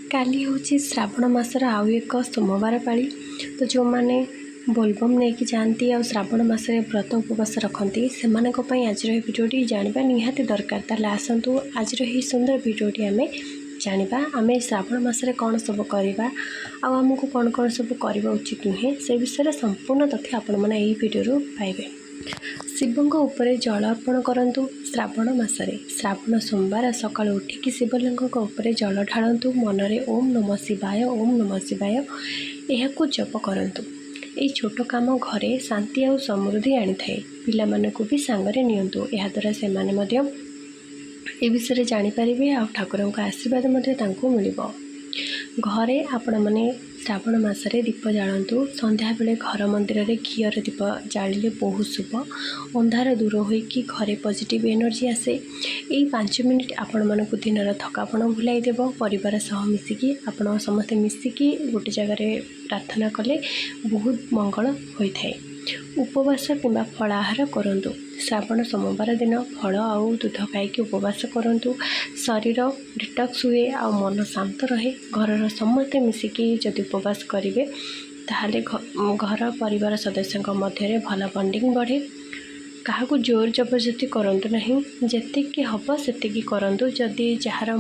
काली हूँ श्रावण मासर आउ एक सोमवार पाली। तो जो मैंने बोलबम नहीं कि जाती आ श्रावण मासरे व्रत उपवास रखती से आज भिडियोटी जाना निहाती दरकार। ताले आसतु आज सुंदर भिडियोटी आम जाना आम श्रावण मासरे कौन सब करवा आमको कौन कौन सब करवा उचित नुहे से विषय संपूर्ण तथ्य आपण मैंने यही भिडियो पाइबे। शिवंक उपरे जल अर्पण करंतु श्रावण मासरे श्रावण सोमवार सकाळु उठिकी शिवलिंगक उपरे जल ढाळंतु मनरे ओम नमः शिवाय ओम नमः शिवाय एहाकु जप करंतु। यही छोट काम घरे शांति और समृद्धि आनी थाए। पिलामानकु भी सांगरे नियंतु एहा द्वारा से माने मध्य ए विषय जानि पारिबे आ ठाकुरंक आशीर्वाद मध्य तांकु मिलिबो। घरे आपण माने श्रावण मासरे दीप जालतु। संध्या बेले घर मंदिर रे घीर दीप जालिले बहुत शुभ। अंधार दूर होइकी घरे पॉजिटिव एनर्जी आसे। यही 5 मिनिट आपण मानकु दिनर थकापण भुलाई देव। परिवार सह मिसिकी आपण समस्ते मिसिकी गोटे जगार प्रार्थना कले बहुत मंगल होइथाय। उपवास किंबा फलाहार करंतु। श्रावण सोमवार दिन फल आउ दूध खाई उपवास करंतु। शरीर डिटॉक्स हुए आ मन शांत रहे। घर समस्ते मिसिकी जदि उपवास करेंगे ताहले घर परिवार सदस्यों मध्य भल बॉन्डिंग बढ़े। क्या जोर जबरदस्ती करंतु नहीं, जेतिकी हम सेतिकी करंतु। जदि जार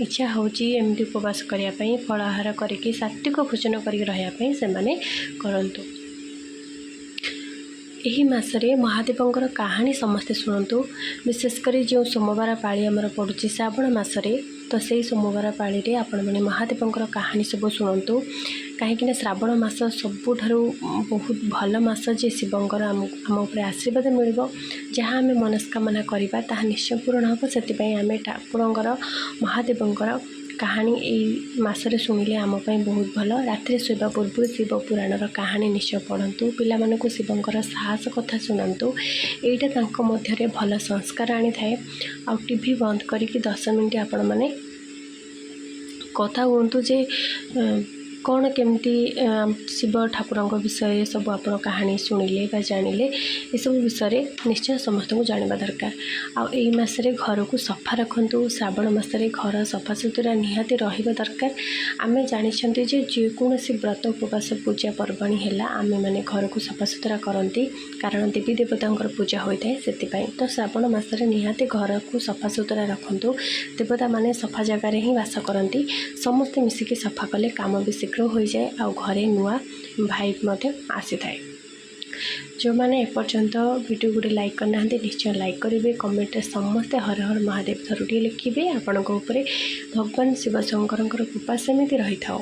इच्छा होची एमती उपवास करने फलाहार करके सात्विक भोजन करके रही से माने करंतु। यही मासरे महादेवंकर कहानी समस्ते शुणु। विशेषकर जो सोमवार पाली आमर पड़ुची श्रावण मासरे तो से सोमवार पाली रे आपण मैंने महादेवंकर कहानी सब शुणु। कहीं श्रावण मास सबुठारु बहुत भल मास जे शिवंकर आम उपरे आशीर्वाद मिल जहाँ आम मनस्कामना करवा ताहा निश्चय पूरण हम। से आम ठाकुरंकर महादेवंकर कहानी यही मासरे शुणिले आमपाई बहुत भल। रात्रि शोवा पूर्व शिव पुराणर कहानी निश्चय पढ़तु। पिलामानकु शिवंकर साहस कथा शुणु। एटा तांको मध्यरे भल संस्कार आनी थाए। आ टीवी बंद करके 10 मिनिट आपण माने कथा हुंतु जे कौन केमती शिव ठाकुर विषय सब आप कहानी शुणिले जानिले ये सब विषय निश्चय समस्त को जानवा दरकार। आई मसरे घर को सफा रखु। श्रावण मसरे घर सफा सुतरा निहाती रहिबा दरकार। आमे जानिछंती जे जेकोसी व्रत उपवास पूजा पर्वणी है आम मैंने घर को सफा सुतरा करती कारण देवी देवता पूजा होता है से। तो श्रावण मसरे निहाती घर को सफा सुतरा रखु। देवता माने सफा जगार ही बास करती। समस्ते मिसिकी सफा कले काम भी शीघ्र हो जाए आ घरे नुआ भाइब आसी थाए। जो मैंने एपर्यंत वीडियो गुड़े लाइक करना निश्चय लाइक करेंगे। कमेंट समस्ते हर हर महादेव थरुटी लिखिए। आपण भगवान शिव शंकर कृपा सेमती रही था।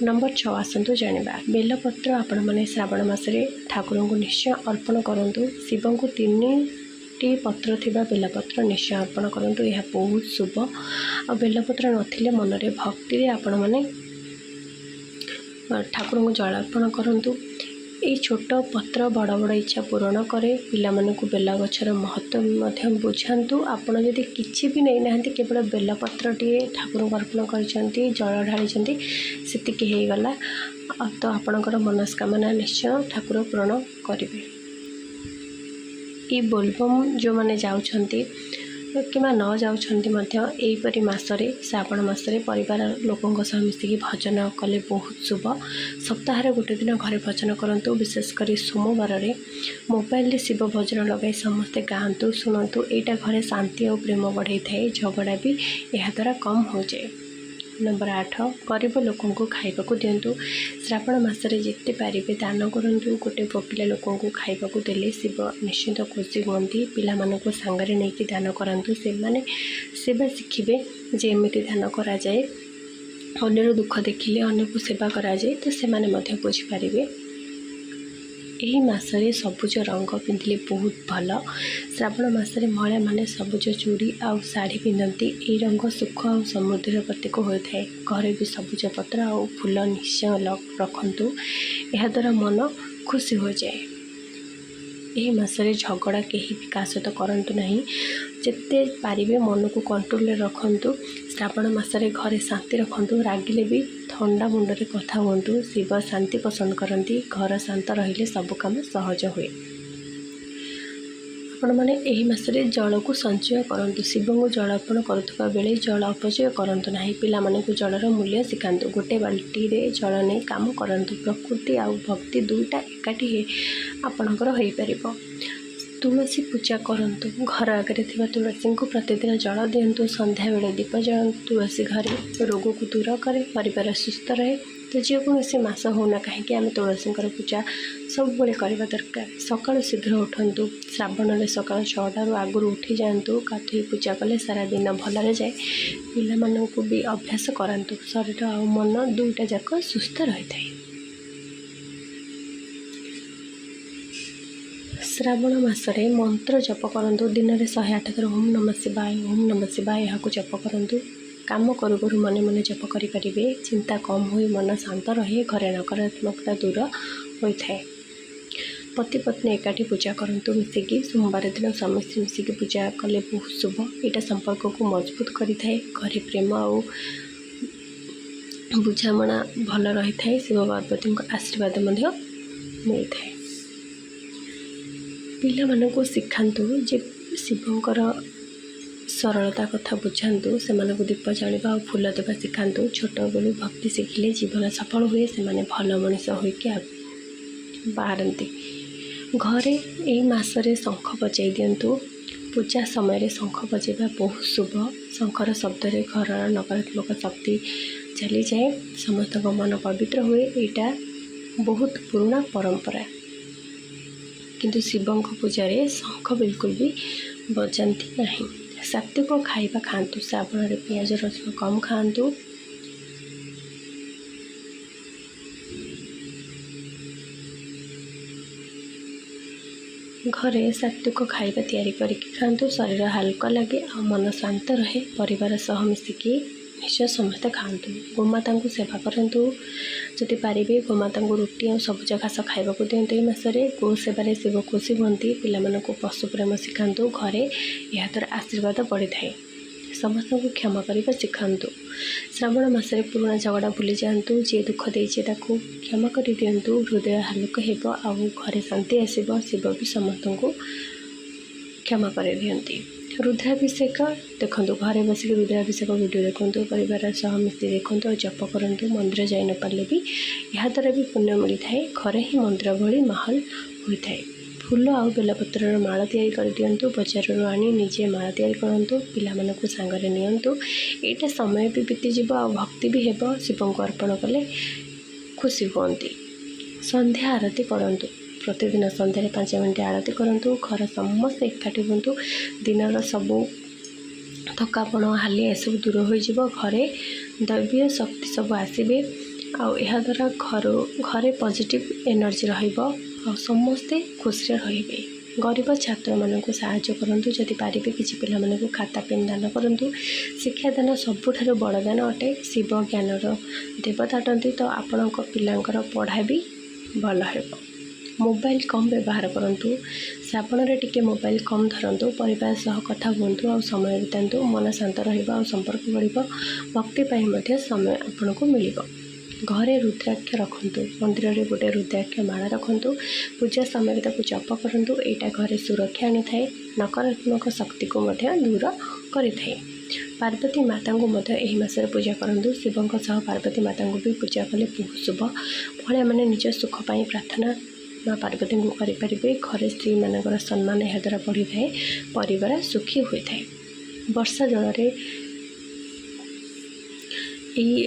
नंबर 6 आसतु जाना बेलपत्र आपण मैंने श्रावण मासरे ठाकुर को निश्चय अर्पण करूँ। शिव को 3टी पत्र थिबा बेलपत्र निश्चय अर्पण करूँ। यह बहुत शुभ। आ बेलपत्र नथिले मनरे भक्ति आपण मैंने ठाकुर को जल अर्पण करूँ। ये छोट पत्र बड़ बड़ इच्छा पूरण करे। पिलामानकु बेल गछर महत्व बुझातु। आपड़ जदि किछि भी नहीं ना केवल बेलपत्र टे ठाकुर को अर्पण कर जल ढाली सेतिकी हो गला तो आपणकर मनस्कामना निश्चय ठाकुर पूरण करेंगे। ये बोलबम जो मैंने जाउछंती कि न जापरी मसरे श्रावण मसरे परिवार लोकों सह मिसिकी भजन कले बहुत शुभ। सप्ताह गोटे दिन घरे भजन करूँ। विशेषकर सोमवार रे मोबाइल शिव भजन लगे समस्ते गाँतु शुणु। यहाँ घरे शांति और प्रेम बढ़ई थाए। झगड़ा भी यह द्वारा कम हो जाए। नंबर 8 गरीब लोकों को खाइबा को दिंतु। श्रावण मासरे जिते पारिबे दान करंतु। गोटे भोकिला लोकों को खाइबा को देले शिव निश्चिंत खुशी हुंती। पिला मानकु सांगरे नेकी दान करंतु। से माने सेवा शिखिबे जे एमिति दान करा जाए। अन्यर दुख देखिले अन्य को सेवा करा जाए तो से माने मध्य बुझी पारिबे। यही मासरे सबुज रंग पिंधिले बहुत भल। श्रावण मासरे महिला माने सबुज चूड़ी आ शाढ़ी पिंधती। ये रंग सुख और समृद्धि प्रतीक होता है। घरे भी सबुज पत्र आ फूल निश्चय रखु। यह द्वारा मन खुशी हो जाए। यही मासरे झगड़ा कहीं भी का सहित करंतु नहीं। जिते पारिबे मन को कंट्रोल रखु। श्रावण मासरे घरे शांति रखु। रागिले भी ठंडा मुंडरे कथा हुंतु। शिव शांति पसंद करती। घर शांत रहिले सब काम सहज हुए। ଆପଣମାନେ ଏହି ମାସରେ ଜଳକୁ ସଞ୍ଚୟ କରନ୍ତୁ। ଶିବଙ୍କୁ ଜଳ ଅର୍ପଣ କରୁଥିବା ବେଳେ ଜଳ ଅପଚୟ କରନ୍ତୁ ନାହିଁ। ପିଲାମାନଙ୍କୁ ଜଳର ମୂଲ୍ୟ ଶିଖାନ୍ତୁ। ଗୋଟେ ବାଲ୍ଟିରେ ଜଳ ନେଇ କାମ କରନ୍ତୁ। ପ୍ରକୃତି ଆଉ ଭକ୍ତି ଦୁଇଟା ଏକାଠି ଆପଣଙ୍କର ହୋଇପାରିବ। ତୁଳସୀ ପୂଜା କରନ୍ତୁ। ଘର ଆଗରେ ଥିବା ତୁଳସୀଙ୍କୁ ପ୍ରତିଦିନ ଜଳ ଦିଅନ୍ତୁ। ସନ୍ଧ୍ୟାବେଳେ ଦୀପ ଜଳାନ୍ତୁ। ତୁଳସୀ ଘରେ ରୋଗକୁ ଦୂର କରେ, ପରିବାର ସୁସ୍ଥ ରହେ। ତ ଯେକୌଣସି ମାସ ହେଉନା କାହିଁକି ଆମେ ତୁଳସୀଙ୍କର ପୂଜା ସବୁବେଳେ କରିବା ଦରକାର। ସକାଳୁ ଶୀଘ୍ର ଉଠନ୍ତୁ। ଶ୍ରାବଣରେ ସକାଳ 6ଟାରୁ ଆଗରୁ ଉଠି ଯାଆନ୍ତୁ। ଗାଧୋଇ ପୂଜା କଲେ ସାରା ଦିନ ଭଲରେ ଯାଏ। ପିଲାମାନଙ୍କୁ ବି ଅଭ୍ୟାସ କରାନ୍ତୁ। ଶରୀର ଆଉ ମନ ଦୁଇଟା ଯାକ ସୁସ୍ଥ ରହିଥାଏ। ଶ୍ରାବଣ ମାସରେ ମନ୍ତ୍ର ଜପ କରନ୍ତୁ। ଦିନରେ 108 ଥର ଓମ୍ ନମଃ ଶିବାୟ, ଓମ୍ ନମଃ ଶିବାୟ ଏହାକୁ ଜପ କରନ୍ତୁ। କାମ କରୁ କରୁ ମନେ ମନେ ଜପ କରିପାରିବେ। ଚିନ୍ତା କମ୍ ହୋଇ ମନ ଶାନ୍ତ ରହେ। ଘରେ ନକାରାତ୍ମକତା ଦୂର ହୋଇଥାଏ। ପତି ପତ୍ନୀ ଏକାଠି ପୂଜା କରନ୍ତୁ ମିଶିକି। ସୋମବାର ଦିନ ସମସ୍ତେ ମିଶିକି ପୂଜା କଲେ ବହୁତ ଶୁଭ। ଏଇଟା ସମ୍ପର୍କକୁ ମଜବୁତ କରିଥାଏ। ଘରେ ପ୍ରେମ ଆଉ ବୁଝାମଣା ଭଲ ରହିଥାଏ। ଶିବ ପାର୍ବତୀଙ୍କ ଆଶୀର୍ବାଦ ମଧ୍ୟ ମିଳିଥାଏ। ପିଲାମାନଙ୍କୁ ଶିଖାନ୍ତୁ ଯେ ଶିବଙ୍କର ସରଳତା କଥା ବୁଝାନ୍ତୁ। ସେମାନଙ୍କୁ ଦୀପ ଜାଳିବା ଆଉ ଫୁଲ ଦେବା ଶିଖାନ୍ତୁ। ଛୋଟବେଳୁ ଭକ୍ତି ଶିଖିଲେ ଜୀବନ ସଫଳ ହୁଏ। ସେମାନେ ଭଲ ମଣିଷ ହୋଇକି ବାହାରନ୍ତି। ଘରେ ଏହି ମାସରେ ଶଙ୍ଖ ବଜାଇ ଦିଅନ୍ତୁ। ପୂଜା ସମୟରେ ଶଙ୍ଖ ବଜାଇବା ବହୁତ ଶୁଭ। ଶଙ୍ଖର ଶବ୍ଦରେ ଘରର ନକାରାତ୍ମକ ଶକ୍ତି ଚାଲିଯାଏ। ସମସ୍ତଙ୍କ ମନ ପବିତ୍ର ହୁଏ। ଏଇଟା ବହୁତ ପୁରୁଣା ପରମ୍ପରା। କିନ୍ତୁ ଶିବଙ୍କ ପୂଜାରେ ଶଙ୍ଖ ବିଲକୁଲ ବି ବଜାନ୍ତି ନାହିଁ। ସାତ୍ତ୍ୱିକ ଖାଇବା ଖାଆନ୍ତୁ। ଶ୍ରାବଣରେ ପିଆଜ ରସୁଣ କମ୍ ଖାଆନ୍ତୁ। ଘରେ ସାତ୍ତ୍ୱିକ ଖାଇବା ତିଆରି କରିକି ଖାଆନ୍ତୁ। ଶରୀର ହାଲକା ଲାଗେ ଆଉ ମନ ଶାନ୍ତ ରହେ। ପରିବାର ସହ ମିଶିକି ନିଶ୍ଚୟ ସମସ୍ତେ ଖାଆନ୍ତୁ। ଗୋମାତାଙ୍କୁ ସେବା କରନ୍ତୁ। ଯଦି ପାରିବେ ଗୋମାତାଙ୍କୁ ରୁଟି ଆଉ ସବୁଜ ଘାସ ଖାଇବାକୁ ଦିଅନ୍ତୁ। ଏହି ମାସରେ ଗୋ ସେବାରେ ଶିବ ଖୁସି ହୁଅନ୍ତି। ପିଲାମାନଙ୍କୁ ପଶୁ ପ୍ରେମ ଶିଖାନ୍ତୁ। ଘରେ ଏହାଦ୍ୱାରା ଆଶୀର୍ବାଦ ବଢ଼ିଥାଏ। ସମସ୍ତଙ୍କୁ କ୍ଷମା କରିବା ଶିଖାନ୍ତୁ। ଶ୍ରାବଣ ମାସରେ ପୁରୁଣା ଝଗଡ଼ା ଭୁଲି ଯାଆନ୍ତୁ। ଯିଏ ଦୁଃଖ ଦେଇଛି ତାକୁ କ୍ଷମା କରିଦିଅନ୍ତୁ। ହୃଦୟ ହାଲୁକା ହେବ ଆଉ ଘରେ ଶାନ୍ତି ଆସିବ। ଶିବ ବି ସମସ୍ତଙ୍କୁ କ୍ଷମା କରିଦିଅନ୍ତି। ରୁଦ୍ରାଭିଷେକ ଦେଖନ୍ତୁ। ଘରେ ବସିକି ରୁଦ୍ରାଭିଷେକ ଭିଡ଼ିଓ ଦେଖନ୍ତୁ। ପରିବାର ସହ ମିଶି ଦେଖନ୍ତୁ ଆଉ ଜପ କରନ୍ତୁ। ମନ୍ଦିର ଯାଇ ନପାରିଲେ ବି ଏହାଦ୍ୱାରା ବି ପୁଣ୍ୟ ମିଳିଥାଏ। ଘରେ ହିଁ ମନ୍ଦିର ଭଳି ମାହୋଲ ହୋଇଥାଏ। ଫୁଲ ଆଉ ବେଲପତ୍ରର ମାଳ ତିଆରି କରିଦିଅନ୍ତୁ। ବଜାରରୁ ଆଣି ନିଜେ ମାଳ ତିଆରି କରନ୍ତୁ। ପିଲାମାନଙ୍କୁ ସାଙ୍ଗରେ ନିଅନ୍ତୁ। ଏଇଟା ସମୟ ବି ବିତିଯିବ ଆଉ ଭକ୍ତି ବି ହେବ। ଶିବଙ୍କୁ ଅର୍ପଣ କଲେ ଖୁସି ହୁଅନ୍ତି। ସନ୍ଧ୍ୟା ଆରତି କରନ୍ତୁ। ପ୍ରତିଦିନ ସନ୍ଧ୍ୟାରେ 5 ମିନିଟ୍ ଆଳତି କରନ୍ତୁ। ଘର ସମସ୍ତେ ଏକାଠି ହୁଅନ୍ତୁ। ଦିନର ସବୁ ଥକାପଣ ହାଲିଆ ଏସବୁ ଦୂର ହୋଇଯିବ। ଘରେ ଦୈବୀୟ ଶକ୍ତି ସବୁ ଆସିବେ ଆଉ ଏହାଦ୍ୱାରା ଘରେ ପଜିଟିଭ୍ ଏନର୍ଜି ରହିବ ଆଉ ସମସ୍ତେ ଖୁସିରେ ରହିବେ। ଗରିବ ଛାତ୍ରମାନଙ୍କୁ ସାହାଯ୍ୟ କରନ୍ତୁ। ଯଦି ପାରିବେ କିଛି ପିଲାମାନଙ୍କୁ ଖାତା ପେନ୍ ଦାନ କରନ୍ତୁ। ଶିକ୍ଷାଦାନ ସବୁଠାରୁ ବଡ଼ ଦାନ ଅଟେ। ଶିବ ଜ୍ଞାନର ଦେବତା ଅଟନ୍ତି। ତ ଆପଣଙ୍କ ପିଲାଙ୍କର ପଢ଼ା ବି ଭଲ ହେବ। ମୋବାଇଲ କମ୍ ବ୍ୟବହାର କରନ୍ତୁ। ଶ୍ରାବଣରେ ଟିକେ ମୋବାଇଲ କମ୍ ଧରନ୍ତୁ। ପରିବାର ସହ କଥା ହୁଅନ୍ତୁ ଆଉ ସମୟ ବିତାନ୍ତୁ। ମନ ଶାନ୍ତ ରହିବ ଆଉ ସମ୍ପର୍କ ବଢ଼ିବ। ଭକ୍ତି ପାଇଁ ମଧ୍ୟ ସମୟ ଆପଣଙ୍କୁ ମିଳିବ। ଘରେ ରୁଦ୍ରାକ୍ଷ ରଖନ୍ତୁ। ମନ୍ଦିରରେ ଗୋଟେ ରୁଦ୍ରାକ୍ଷ ମାଳ ରଖନ୍ତୁ। ପୂଜା ସମୟରେ ତାକୁ ଜପ କରନ୍ତୁ। ଏଇଟା ଘରେ ସୁରକ୍ଷା ଆଣିଥାଏ। ନକାରାତ୍ମକ ଶକ୍ତିକୁ ମଧ୍ୟ ଦୂର କରିଥାଏ। ପାର୍ବତୀ ମାତାଙ୍କୁ ମଧ୍ୟ ଏହି ମାସରେ ପୂଜା କରନ୍ତୁ। ଶିବଙ୍କ ସହ ପାର୍ବତୀ ମାତାଙ୍କୁ ବି ପୂଜା କଲେ ବହୁତ ଶୁଭ। ମହିଳାମାନେ ନିଜ ସୁଖ ପାଇଁ ପ୍ରାର୍ଥନା ମା ପାର୍ବତୀଙ୍କୁ କରିପାରିବେ। ଘରେ ସ୍ତ୍ରୀମାନଙ୍କର ସମ୍ମାନ ଏହାଦ୍ୱାରା ବଢ଼ିଥାଏ। ପରିବାର ସୁଖୀ ହୋଇଥାଏ। ବର୍ଷା ଜଳରେ ଏହି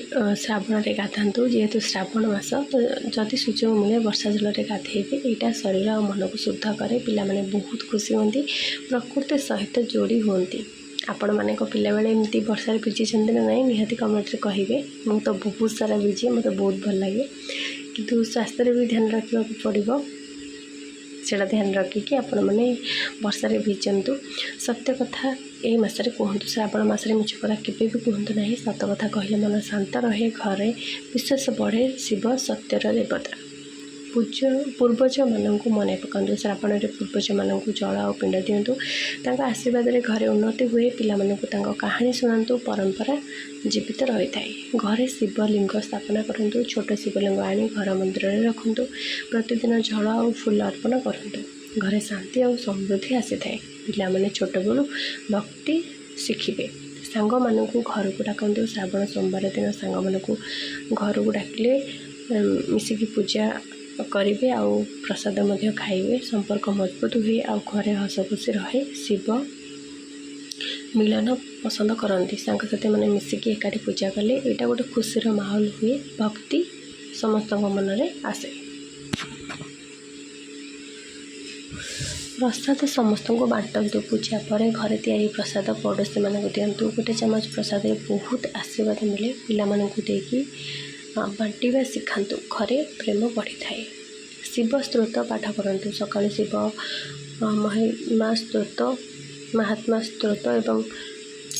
ଶ୍ରାବଣରେ ଗାଧାନ୍ତୁ। ଯେହେତୁ ଶ୍ରାବଣ ମାସ ତ ଯଦି ସୁଯୋଗ ମିଳେ ବର୍ଷା ଜଳରେ ଗାଧେଇବେ। ଏଇଟା ଶରୀର ଆଉ ମନକୁ ଶୁଦ୍ଧ କରେ। ପିଲାମାନେ ବହୁତ ଖୁସି ହୁଅନ୍ତି। ପ୍ରକୃତି ସହିତ ଯୋଡ଼ି ହୁଅନ୍ତି। ଆପଣମାନଙ୍କ ପିଲାବେଳେ ଏମିତି ବର୍ଷାରେ ଭିଜିଛନ୍ତି ନା ନାହିଁ ନିହାତି କମେଣ୍ଟରେ କହିବେ। ମୁଁ ତ ବହୁତ ସାରା ଭିଜେ। ମୋତେ ବହୁତ ଭଲ ଲାଗେ। କିନ୍ତୁ ସ୍ୱାସ୍ଥ୍ୟରେ ବି ଧ୍ୟାନ ରଖିବାକୁ ପଡ଼ିବ। ସେଇଟା ଧ୍ୟାନ ରଖିକି ଆପଣମାନେ ବର୍ଷାରେ ଭିଜନ୍ତୁ। ସତ୍ୟ କଥା ଏହି ମାସରେ କୁହନ୍ତୁ। ଶ୍ରାବଣ ମାସରେ ମିଛ କଥା କେବେ ବି କୁହନ୍ତୁ ନାହିଁ। ସତ କଥା କହିଲେ ମନ ଶାନ୍ତ ରହେ। ଘରେ ବିଶ୍ୱାସ ବଢ଼େ। ଶିବ ସତ୍ୟର ଦେବତା। ପୂର୍ବଜମାନଙ୍କୁ ମନେ ପକାନ୍ତୁ। ଶ୍ରାବଣରେ ପୂର୍ବଜମାନଙ୍କୁ ଜଳ ଆଉ ପିଣ୍ଡ ଦିଅନ୍ତୁ। ତାଙ୍କ ଆଶୀର୍ବାଦରେ ଘରେ ଉନ୍ନତି ହୁଏ। ପିଲାମାନଙ୍କୁ ତାଙ୍କ କାହାଣୀ ଶୁଣାନ୍ତୁ। ପରମ୍ପରା ଜୀବିତ ରହିଥାଏ। ଘରେ ଶିବଲିଙ୍ଗ ସ୍ଥାପନା କରନ୍ତୁ। ଛୋଟ ଶିବଲିଙ୍ଗ ଆଣି ଘର ମନ୍ଦିରରେ ରଖନ୍ତୁ। ପ୍ରତିଦିନ ଜଳ ଆଉ ଫୁଲ ଅର୍ପଣ କରନ୍ତୁ। घरे शांति और समृद्धि आसी थाए। पिलामाने छोट बेलू भक्ति शिखिबे। सांग मानू घर को डाकतु श्रावण सोमवार दिन सांग मानू घर को डाकिले मिसिकी पूजा करेंगे आउ प्रसाद खाइबे। संपर्क मजबूत हुए आउ घरे हस खुशी रहे। शिव मिलन पसंद करती सांगसाथी मैंने मिसिकी एकाठी पूजा कले यहाँ गोटे खुशीर माहौल हुए। भक्ति समस्त मन में आसे। प्रसाद समस्त को बांटतु। पूजा पर घरे तैयारी प्रसाद पड़ोशी मानक दिंतु। गोटे चामच प्रसाद बहुत आशीर्वाद मिले। पिला देकी बांटा शिखातु। घरे प्रेम बढ़ी थाए। शिव स्त्रोत पाठ करतु। सकाल शिव महिमा स्त्रोत महात्मा स्त्रोत एवं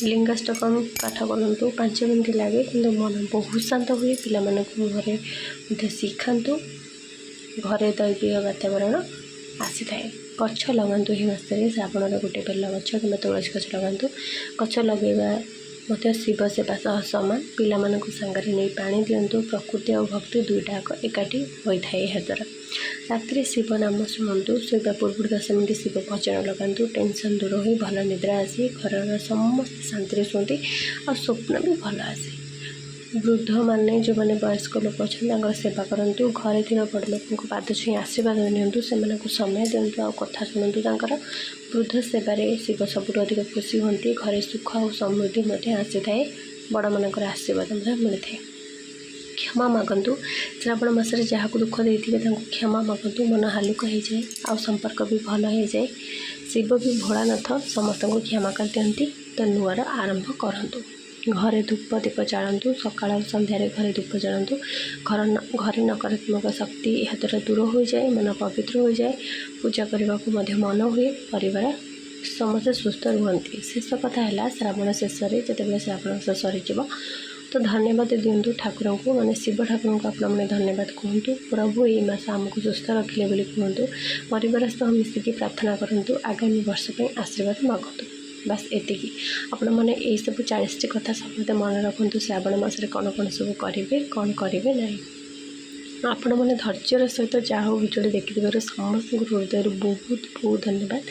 लिंगाष्टकम पाठ करतु। 5 मिनट लगे कि मन बहुत शांत हुए। पिला घरे शिखातु। घरे दैवीय वातावरण आसी थाए। गछ लगातु। ही मासरे श्रावण गोटे बेल गछ कि तुलसी गछ लगातु। गछ लगेगा शिव सेवा सह सामान। पिला सांगरे नहीं पानी दिंतु। प्रकृति और भक्ति दुईटाक एकाठी होता है। यह द्वारा रात्रि शिव नाम शुणु। शोवा पूर्व 10 मिनट शिव भजन लगातु। टेंशन दूर हो भल निद्रा आसी। घर समस्त शांति शुणती और स्वप्न भी भल आसे। वृद्ध माने जो मैंने वयस्क लोक अच्छा सेवा करूँ। घरे थे बड़ लोक पाद छुई आशीर्वाद नियंतु। से समय दिंतु आ कथा शुणु। वृद्ध सेवार शिव सबुठ अधिक खुशी होती। घरे सुख और समृद्धि आसी थाए। बड़ मानकर आशीर्वाद मिलता है। क्षमा मागंतु। श्रावण मासरे जहाँ को दुख देते क्षमा मागंतु। मन हालुका हो जाए आ संपर्क भी भल हो जाए। शिव भी भोलानाथ समस्त को क्षमा कर दिखती। तो नुआर आरंभ करतु। घरे धूप दीप जालतु। सकाल और संध्यारे घरे धूप जालतु। घरे नकारात्मक शक्ति यह द्वारा दूर हो जाए। मन पवित्र हो जाए। पूजा करने को मन हुए। परिवार समस्त सुस्थ रुहति। शेष कथा है श्रावण शेष जो श्रावण शेष सरीज तो धन्यवाद दिंतु ठाकुर को माने शिव ठाकुर को आपने धन्यवाद कहतु। प्रभु ये मास आमको सुस्थ रखिले बोली कहतु। परिवार सह मिसिकी प्रार्थना करूँ। आगामी वर्ष में आशीर्वाद मागतु। बस एतिकी आपण मैंने यही सब 40टी कथा समस्त मन रखु। श्रावण मासरे कौन कौन सब करेंगे कौन करेंगे ना। आपण मैंने धैर्यर सहित जहाँ भिडियो देखिए समस्त हृदय बहुत बहुत धन्यवाद।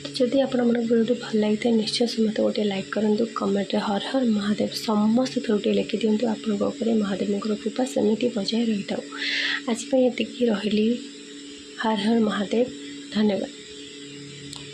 तो जदि आपण भिडियो भल लगी निश्चय समस्त गोटे लाइक करूँ। कमेंट हर हर महादेव समस्त गोटे लिखि दिंतु। आपरे महादेव कृपा सेमती बजाय रही था। आज ये रही। हर हर महादेव। धन्यवाद।